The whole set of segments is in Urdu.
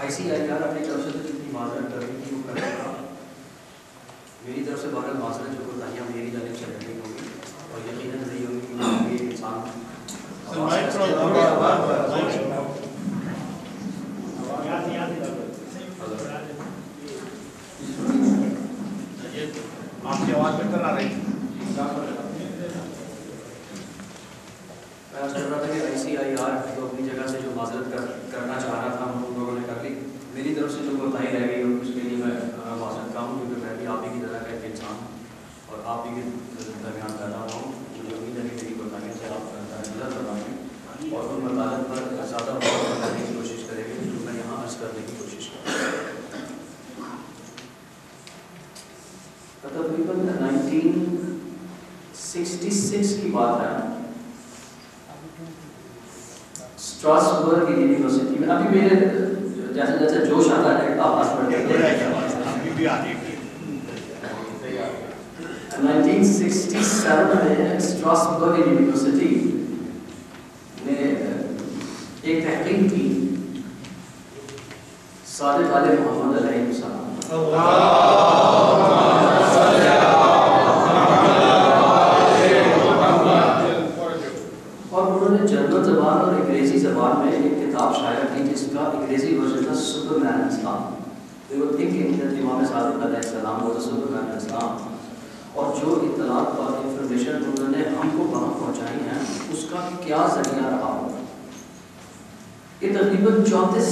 ICIR اپنی طرف سے جتنی معذرت کر رہی تھی وہ کر رہا، میری طرف سے بہرحال معذرت جو کوتاہیاں میری جانب سے رہی ہوگی اور یقیناً رہی ہوگی کہ یہ انسان آپ کی آواز بہتر آ رہی ہے۔ میں کر رہا تھا کہ ICIR تو اپنی جگہ سے جو معذرت کرنا چاہ رہا تھا ہم لوگوں نے کر لی، میری طرف سے جو کوتاہی رہ گئی اس کے لیے میں معذرت کا ہوں، کیونکہ میں بھی آپ ہی کی طرح کا ایک انسان ہوں اور آپ ہی کے درمیان پیدا ہوا ہوں۔ مجھے امید ہے کہ میری کوتاہیوں سے آپ نظر بتائیں گے اور ان مطالب پر زیادہ غور کرنے کی کوشش کریں گے جو میں یہاں عرض کرنے کی کوشش کروں گا۔ تقریباً 1966 کی بات ہے، اسٹراسبرگ یونیورسٹی میں، ابھی میرے جیسے جیسے جوش آتا ہے آواز بڑھتی ہے، 1967 میں اسٹراسبرگ یونیورسٹی نے ایک تحقیق کی صادق علیہ محمد علیہ السلام، اور انہوں نے جرمن زبان اور انگریزی زبان میں ایک کتاب شائع کی جس کا انگریزی ورژن تھا Superman Islam. They were thinking that امام صادق علیہ السلام was a Superman Islam، اور جو اطلاعات اور انفارمیشن انہوں نے ہم کو وہاں پہنچائی ہیں اس کا کیا ذریعہ رہا ہوگا۔ یہ تقریباً 34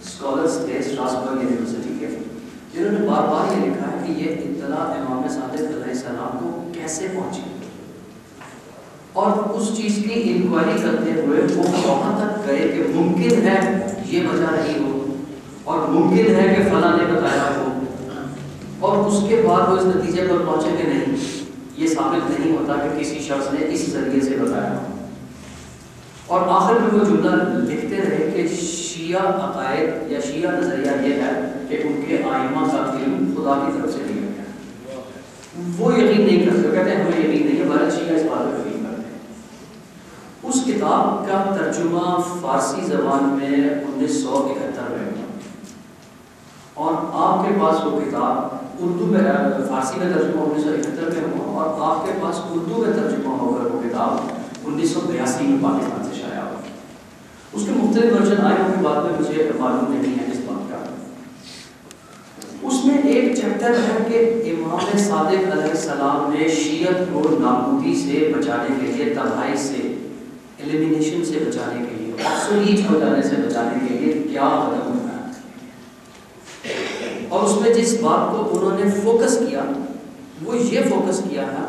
اسکالرس تھے اسٹراسبرگ یونیورسٹی کے، جنہوں نے بار بار یہ لکھا ہے کہ یہ اطلاع امام صادق علیہ السلام کو کیسے پہنچی، اور اس چیز کی انکوائری کرتے ہوئے وہ وہاں تک گئے کہ ممکن ہے یہ وجہ رہی ہو اور ممکن ہے کہ فلاں نے بتایا ہو، اور اس کے بعد وہ اس نتیجے پر پہنچے کہ نہیں، یہ ثابت نہیں ہوتا کہ کسی شخص نے اس ذریعے سے بتایا ہو، اور آخر میں وہ جملہ لکھتے رہے کہ شیعہ عقائد یا شیعہ نظریہ یہ ہے کہ ان کے آئمہ کا علم خدا کی طرف سے لیا گیا۔ وہ یقین نہیں کرتے، کہتے ہیں ہمیں یقین نہیں ہے، ہمارے شیعہ اس بات پر یقین کرتے ہیں۔ اس کتاب کا ترجمہ فارسی زبان میں 1971 میں ہوا، اور آپ کے پاس وہ کتاب اردو میں فارسی میں ترجمہ 1971 میں ہوا، اور آپ کے پاس اردو میں ترجمہ ہو کر وہ کتاب 1982 میں پاکستان سے شائع ہوا۔ اس کے مختلف ورژن آئے ہوئے بعد میں مجھے معلوم نہیں ہے اس بات کا۔ اس میں ایک چیپٹر ہے کہ امام صادق علیہ السلام نے شیعت کو نابودی سے بچانے کے لیے، تباہی سے، ایلیمینیشن سے بچانے کے لیے، آبسولیٹ ہو جانے سے بچانے کے لیے کیا قدم اٹھایا، اور اس میں جس بات کو انہوں نے فوکس کیا وہ یہ فوکس کیا ہے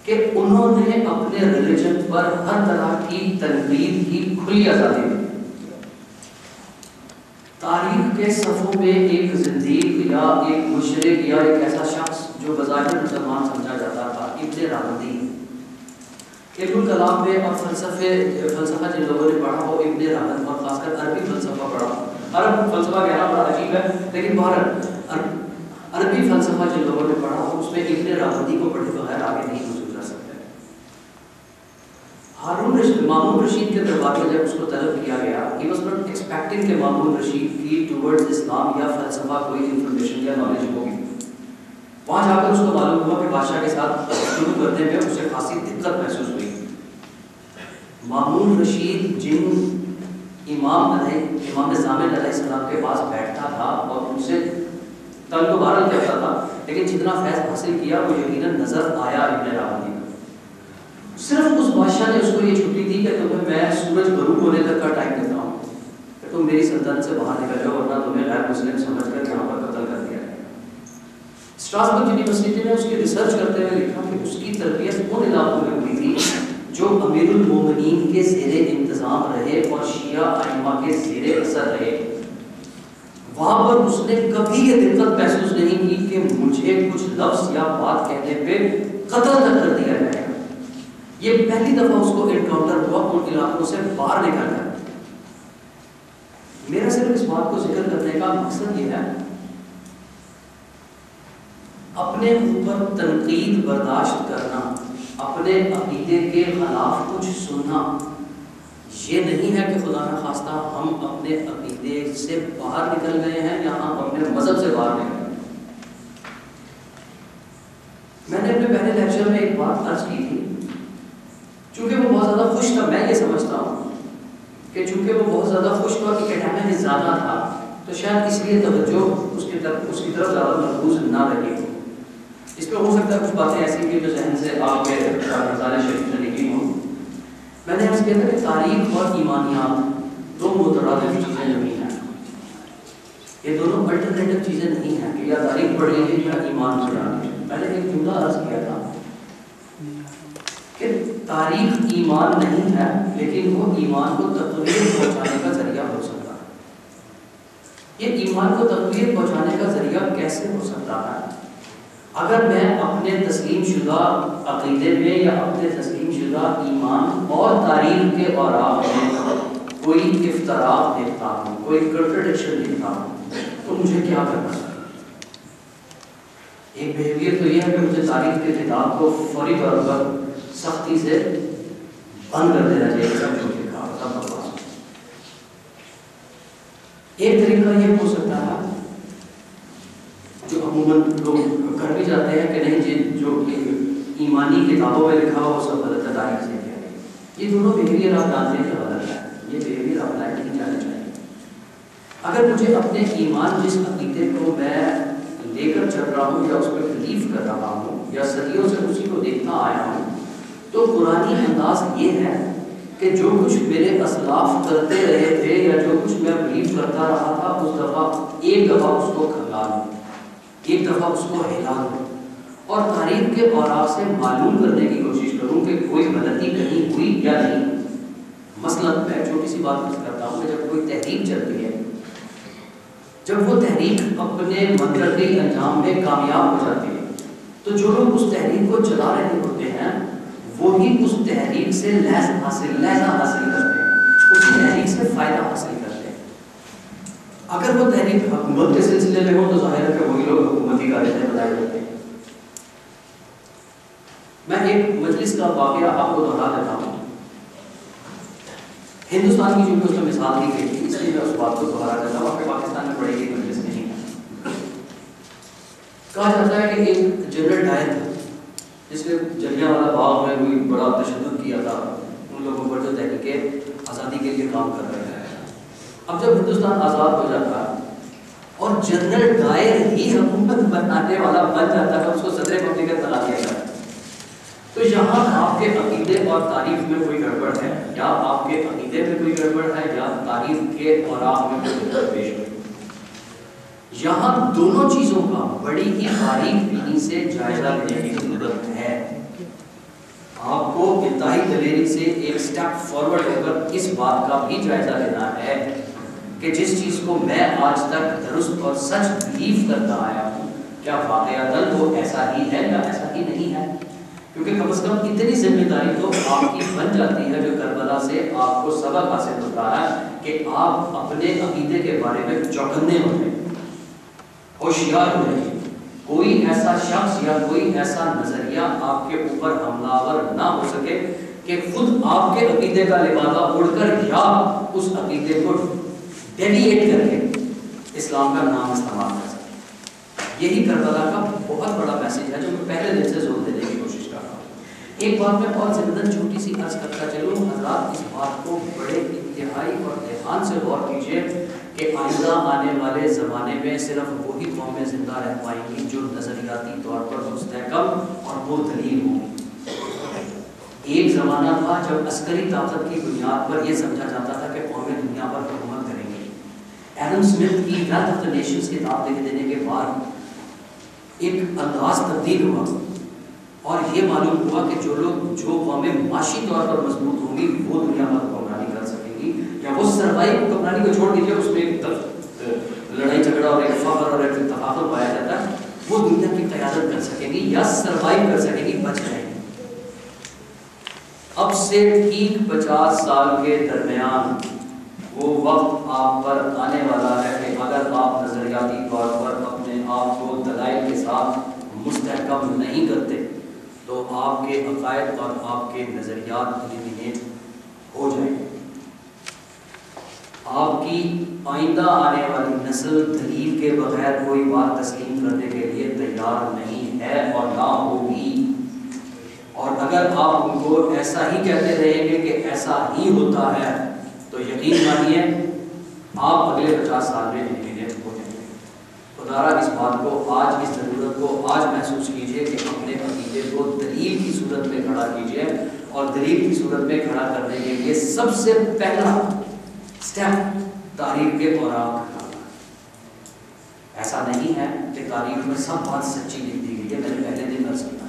کہ انہوں نے اپنے ریلیجن پر ہر طرح کی تنقید کی کھلی آزادی دی۔ تاریخ کے صفوں میں ایک زندیق یا ایک مشرک یا ایک ایسا شخص جو بظاہر مسلمان سمجھا جاتا تھا، ابن راوندی، علم کلام میں اور فلسفہ جن لوگوں نے پڑھا وہ ابن راوند اور خاص کر عربی فلسفہ پڑھا۔ عرب فلسفہ کہنا بڑا عجیب ہے، لیکن بہرحال عربی فلسفہ جن لوگوں نے پڑھا اس میں ابن راوندی کو پڑھے بغیر آگے نہیں گزر سکتے۔ مامون رشید کے دربار میں جب اس کو طلب کیا گیا، he was not expecting کہ مامون رشید کی towards اسلام یا فلسفہ کوئی انفارمیشن یا نالج ہوگی۔ وہاں جا کر اس کو معلوم ہوا کہ بادشاہ کے ساتھ شروع کرنے میں اسے خاصی دقت محسوس ہوئی۔ مامون رشید جن امام زامن علیہ السلام کے پاس بیٹھتا تھا اور ان سے تنگ و بارل کرتا تھا، لیکن جتنا فیض حاصل کیا وہ یقیناً نظر آیا ابن راوندی کو۔ صرف اس بادشاہ نے اس کو یہ چھٹی دی کہ تمہیں میں سورج غروب ہونے تک کا ٹائم دیتا ہوں کہ تم میری سلطنت سے باہر نکل جاؤ، ورنہ تمہیں غیر مسلم سمجھ کر یہاں پر قتل کر دیا جائے گا۔ اسٹراسبرگ یونیورسٹی نے اس کی ریسرچ کرتے ہوئے لکھا کہ اس کی تربیت ان علاقوں میں ہوئی تھی جو امیر المومنین کے زیر انتظام رہے اور شیعہ ائمہ کے زیر اثر رہے۔ وہاں پر اس نے کبھی یہ دقت محسوس نہیں کی کہ مجھے کچھ لفظ یا بات کہنے پہ قتل تک کر دیا جائے گا۔ یہ پہلی دفعہ اس کو انکاؤنٹر ہوا ان علاقوں سے باہر نکل کر۔ میرا صرف اس بات کو ذکر کرنے کا مقصد یہ ہے اپنے اوپر تنقید برداشت کرنا، اپنے عقیدے کے خلاف کچھ سننا، یہ نہیں ہے کہ خدا نخواستہ ہم اپنے عقیدے عقیدے سے باہر نکل گئے ہیں یا ہم اپنے مذہب سے باہر نکل گئے ہیں۔ میں نے اپنے پہلے لیکچر میں ایک بات عرض کی تھی، چونکہ وہ بہت زیادہ خوش تھا، میں یہ سمجھتا ہوں کہ چونکہ وہ بہت زیادہ خوش تھا اور اکیڈمک زیادہ تھا تو شاید اس لیے توجہ اس کی طرف زیادہ مرکوز نہ رہی ہو۔ اس پہ ہو سکتا ہے کچھ باتیں ایسی کہ جو ذہن سے آپ کے مطالعہ شریف سے لکھی ہوں۔ میں نے عرض کیا تھا کہ تاریخ اور ایمانیات دو مترادف چیزیں نہیں ہیں، یہ دونوں الٹرنیٹو چیزیں نہیں ہیں کہ یا تاریخ پڑھ لیجیے یا ایمان پڑھ لیجیے۔ میں نے ایک جملہ عرض کیا تھا کہ تاریخ ایمان نہیں ہے، لیکن وہ ایمان کو تقویت پہنچانے کا ذریعہ ہو سکتا ہے۔ یہ ایمان کو تقویت پہنچانے کا ذریعہ کیسے ہو سکتا ہے؟ اگر میں اپنے تسلیم شدہ عقیدے میں یا اپنے تسلیم شدہ ایمان اور تاریخ کے اوراق میں کوئی افتراق دیکھتا ہوں، کوئی کنٹرڈکشن دیکھتا ہوں، تو مجھے کیا کرنا چاہیے؟ ایک بیہیویئر تو یہ ہے کہ مجھے تاریخ کے کتاب کو فوری طور پر سختی سے بند کر دینا چاہیے، سب جو لکھا سب بکواس۔ ایک طریقہ یہ ہو سکتا ہے جو عموماً لوگ کر بھی جاتے ہیں کہ نہیں جی جو ایمانی کتابوں میں لکھا ہوا وہ سب غلط ہے، تاریخ سے کیا ہے۔ یہ دونوں بیہیویئر آپ جانتے ہیں کہ غلط ہے، یہ بیہیویئر اپلائی نہیں جانا چاہیے۔ اگر مجھے اپنے ایمان جس عقیدے کو میں لے کر چل رہا ہوں یا اس پہ بلیو کر رہا ہوں یا صدیوں سے اسی کو دیکھتا آیا ہوں، تو قرآنی انداز یہ ہے کہ جو کچھ میرے اسلاف کرتے رہے تھے یا جو کچھ میں بلیو کرتا رہا تھا اس دفعہ ایک دفعہ اس کو کھنگا لوں، ایک دفعہ اس کو ہلا دوں اور تاریخ کے اوراق سے معلوم کرنے کی کوشش کروں کہ کوئی غلطی کہیں ہوئی یا نہیں۔ مثلا میں چھوٹی سی بات کرتا ہوں کہ جب کوئی تحریک چلتی ہے، جب وہ تحریک اپنے منطقی انجام میں کامیاب ہو جاتی ہے تو جو لوگ اس تحریک کو چلا رہے ہوتے ہیں وہی اس تحریک سے لہذا حاصل کرتے ہیں، اسی تحریک سے فائدہ حاصل کرتے ہیں۔ اگر وہ تحریک حکومت کے سلسلے میں ہو تو ظاہر ہے کہ وہی لوگ حکومتی کارروائی بتائے جاتے ہیں۔ میں ایک مجلس کا واقعہ آپ کو دہرا دیتا ہوں۔ ہندوستان کی چونکہ اس میں مثال دی گئی تھی اس لیے میں اس بات کو دہرا دیتا ہوں کہ پاکستان میں بڑی گئی مجلس نہیں ہے۔ کہا جاتا ہے کہ ایک جنرل ڈائر تھا جس نے جلیانوالہ باغ میں کوئی بڑا تشدد کیا تھا ان لوگوں پر جو تحریک آزادی کے لیے کام کر رہے ہیں۔ اب جب ہندوستان آزاد ہو جاتا اور جنرل ڈائر ہی حکومت بنانے والا بن جاتا ہے، اس کو صدر مملکت بنا دیا جاتا ہے، تو یہاں آپ کے عقیدے اور تاریخ میں کوئی گڑبڑ ہے، یا آپ کے عقیدے میں کوئی گڑبڑ ہے یا تاریخ کے اوراق میں کوئی گڑبڑ پیش ہوئی۔ یہاں دونوں چیزوں کا بڑی ہی باریک بینی سے جائزہ لینے کی ضرورت ہے۔ آپ کو انتہائی دلیری سے ایک سٹیپ فارورڈ ہو کر اس بات کا بھی جائزہ لینا ہے کہ جس چیز کو میں آج تک درست اور سچ بلیو کرتا آیا ہوں کیا واقعتاً وہ ایسا ہی ہے یا ایسا ہی نہیں ہے۔ کیونکہ کم از کم اتنی ذمہ داری تو آپ کی بن جاتی ہے جو کربلا سے آپ کو سبق حاصل ہوتا ہے کہ آپ اپنے عقیدے کے بارے میں چوکنے ہو جائیں، ہوشیار ہو جائیں، کوئی ایسا شخص یا کوئی ایسا نظریہ آپ کے اوپر حملہ آور نہ ہو سکے کہ خود آپ کے عقیدے کا لبادہ اڑ کر یا اس عقیدے کو ڈیویٹ کر کے اسلام کا نام استعمال کر سکے۔ یہی کربلا کا بہت بڑا میسج ہے جو میں پہلے دن سے زور دینے کی کوشش کر رہا ہوں۔ ایک بات میں اور ضمن چھوٹی سی عرض کرتا چلوں، حضرات اس بات کو بڑے انتہائی اور دھیان سے غور کیجیے کہ آئندہ آنے والے زمانے میں صرف وہی قومیں زندہ رہ پائیں گی جو نظریاتی طور پر مستحکم اور مدلل ہوں گی۔ ایک زمانہ تھا جب عسکری طاقت کی بنیاد پر یہ سمجھا جاتا تھا کہ قومیں دنیا پر حکومت کریں گی۔ ایڈم سمتھ کی ویلتھ آف دی نیشنز کتاب لکھ دینے کے بعد ایک انداز تبدیل ہوا اور یہ معلوم ہوا کہ جو قومیں معاشی طور پر مضبوط ہوں گی وہ دنیا پر حکمرانی کر سکیں گی، یا وہ سرمائی حکمرانی کو چھوڑ دیجیے، اس میں ایک لڑائی جھگڑا اور ایک فخر اور ایک تفاخر پایا جاتا ہے، وہ دنیا کی قیادت کر سکے گی یا سروائیو کر سکے گی، بچ رہے گی۔ اب سے ٹھیک 50 سال کے درمیان وہ وقت آپ پر آنے والا ہے کہ اگر آپ نظریاتی طور پر اپنے آپ کو دلائل کے ساتھ مستحکم نہیں کرتے تو آپ کے عقائد اور آپ کے نظریات ایلیمینیٹ ہو جائیں گے۔ آپ کی آئندہ آنے والی نسل دلیل کے بغیر کوئی بات تسلیم کرنے کے لیے تیار نہیں ہے اور نہ ہوگی. اور اگر آپ ان کو ایسا ہی کہتے رہیں گے کہ ایسا ہی ہوتا ہے تو یقین مانیے آپ اگلے 50 سال میں انجینئر ہو جائیں گے. خدا را اس بات کو آج اس ضرورت کو آج محسوس کیجئے کہ اپنے عقیدے کو دلیل کی صورت میں کھڑا کیجئے. اور دلیل کی صورت میں کھڑا کرنے کے لیے سب سے پہلا سٹیپ تاریخ کے اوراق کا. ایسا نہیں ہے کہ تاریخ میں سب بات سچی لکھ دی گئی ہے. میں نے پہلے دن عرض کیا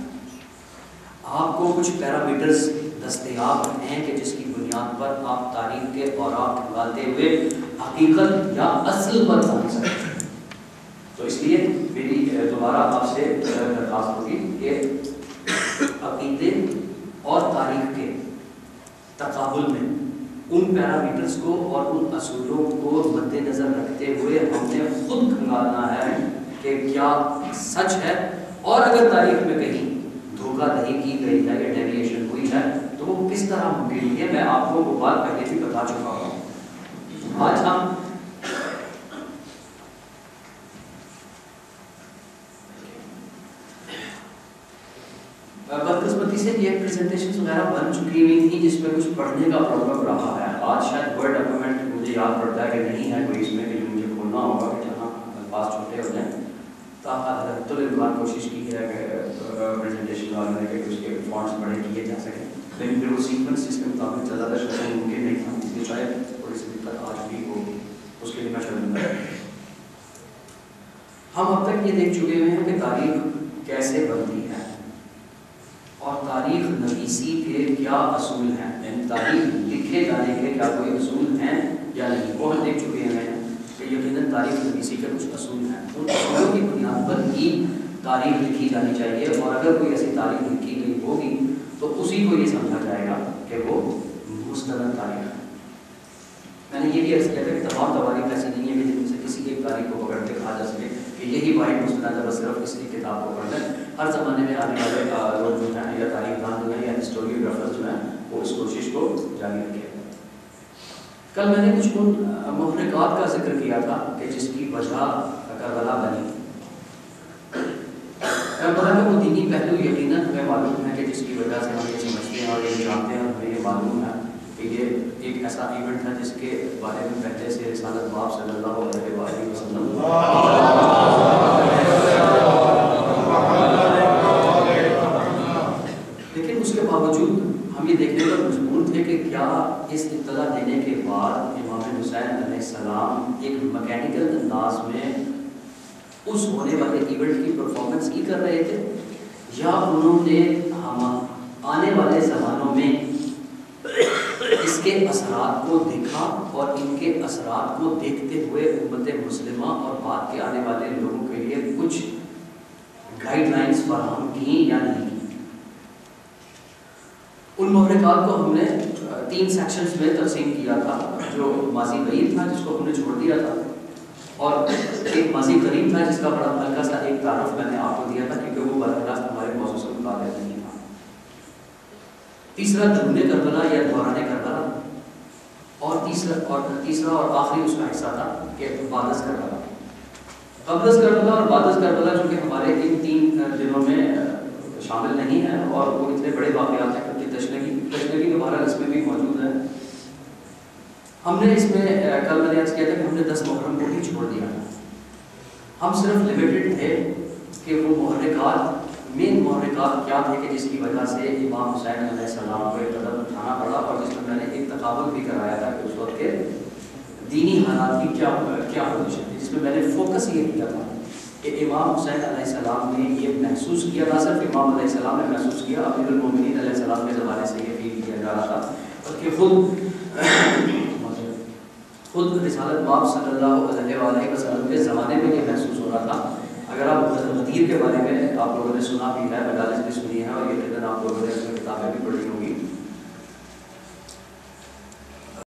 آپ کو کچھ پیرامیٹرز دستیاب ہیں کہ جس کی بنیاد پر آپ تاریخ کے اوراق نکالتے ہوئے حقیقت یا اصل پر پہنچ سکتے ہیں. تو اس لیے میری دوبارہ آپ سے درخواست ہوگی کہ عقیدے اور تاریخ کے تقابل میں ان پیرامیٹرز کو اور ان اصولوں کو مد نظر رکھتے ہوئے ہم نے خود کھنگالنا ہے کہ کیا سچ ہے. اور اگر تاریخ میں کہیں دھوکہ دہی کی گئی ہے یا ڈیویشن ہوئی ہے تو وہ کس طرح ممکن ہوئی ہے. میں آپ کو وہ بات پہلے بھی بتا چکا ہوں. آج ہم بدقسمتی سے یہ پریزنٹیشن وغیرہ بن چکی ہوئی تھی جس میں کچھ پڑھنے کا پرابلم رہا ہے. آج شاید ورڈ ڈاکومنٹ مجھے یاد پڑتا ہے کہ نہیں ہے کوئی اس میں کہ مجھے کھولنا ہوگا کہ جہاں الفاظ چھوٹے ہو جائیں. تو الامکان کوشش کی ہے کہ پریزنٹیشن والے کہ اس کے فونٹس بڑے کیے جا سکیں لیکن پھر وہ سیکوینس جس کے مطابق چلا تھا شاید ممکن نہیں تھا. اس لیے شاید تھوڑی سی دقت آج بھی ہوگی. اس کے لیے میں شرمندہ ہوں. ہم اب تک یہ دیکھ چکے ہوئے ہیں کہ تاریخ کیسے بنتی ہے اور تاریخ نویسی کے کیا اصول ہیں. یعنی تاریخ لکھے جانے کے کیا کوئی اصول ہیں یا نہیں وہ ہم دیکھ چکے ہیں کہ یقیناً تاریخ نویسی کے کچھ اصول ہیں. ان اصولوں کی بنیاد پر ہی تاریخ لکھی جانی چاہیے. اور اگر کوئی ایسی تاریخ لکھی گئی ہوگی تو اسی کو یہ سمجھا جائے گا کہ وہ مستند تاریخ ہے. میں نے یہ بھی عرض کیا تھا کہ تمام تواریخ ایسی نہیں ہے کہ جن سے کسی ایک تاریخ کو پکڑ کے کہا جا سکے کہ یہی واحد مستند ہے بس صرف اس کی کتاب کو پڑھ لیں. ہر زمانے میں آنے والے لوگ جو ہیں یا تاریخ دان جو ہیں یا ہسٹوریوگرافرز جو ہیں وہ اس کوشش کو جاری رکھے. کل میں نے کچھ ان محرکات کا ذکر کیا تھا کہ جس کی وجہ کربلا بنی. کربلا کا وہ دینی پہلو یقیناً ہمیں معلوم ہے کہ جس کی وجہ سے ہم یہ سمجھتے ہیں اور یہ جانتے ہیں اور ہمیں یہ معلوم ہے کہ یہ ایک ایسا ایونٹ ہے جس کے بارے میں پہلے سے رسالت باب صلی اللہ علیہ وسلم لیکن اس کے باوجود ہم یہ دیکھنے پر مجبور تھے کہ کیا اس اطلاع دینے کے بعد امام حسین علیہ السلام ایک مکینیکل انداز میں اس ہونے والے ایونٹ کی پرفارمنس کی کر رہے تھے یا انہوں نے آنے والے زمانوں میں اس کے اثرات کو دیکھا اور ان کے اثرات کو دیکھتے ہوئے امت مسلمہ اور بعد کے آنے والے لوگوں کے لیے کچھ گائیڈ لائنز فراہم کی یا نہیں کی. ان محرکات کو ہم نے 3 سیکشنز میں تقسیم کیا تھا. جو ماضی بعید تھا جس کو ہم نے چھوڑ دیا تھا اور ایک ماضی قریب تھا جس کا بڑا ہلکا سا ایک تعارف میں نے آپ کو دیا تھا کیونکہ وہ براہ راست ہمارے موضوع سے مطابق نہیں تھا. تیسرا درون کربلا یا دوران کربلا اور تیسرا اور آخری اس کا حصہ تھا کہ بعد کربلا. قبل کربلا اور بعد کربلا جو کہ ہمارے ان 3 دنوں میں شامل نہیں ہیں اور وہ اتنے بڑے واقعات ہیں کہ تشنگی دوبارہ اس میں بھی موجود ہے. ہم نے اس میں کل میں نے عرض کیا تھا کہ ہم نے 10 محرم کو ہی چھوڑ دیا تھا. ہم صرف لمیٹڈ تھے کہ وہ محرکات مین محرکات کیا تھے کہ جس کی وجہ سے امام حسین علیہ السلام کو ایک قدم اٹھانا پڑا اور جس میں میں نے ایک تقابل بھی کرایا تھا کہ اس وقت کے دینی حالات کی کیا پوزیشن تھی جس میں میں نے فوکس یہ کیا تھا کہ امام حسین علیہ السلام نے یہ محسوس کیا. نہ صرف امام علیہ السلام نے محسوس کیا امیر المومنین علیہ السلام کے زمانے سے یہ فیل کیا جا رہا تھا بلکہ خود رسالت باب صلی اللہ علیہ وسلم کے زمانے میں یہ محسوس ہو رہا تھا. اگر آپ غدیر کے بارے میں آپ لوگوں نے سنا بھی ہے مجالس بھی سنی ہے اور یہ آپ لوگوں نے اس میں کتابیں بھی پڑھی ہوں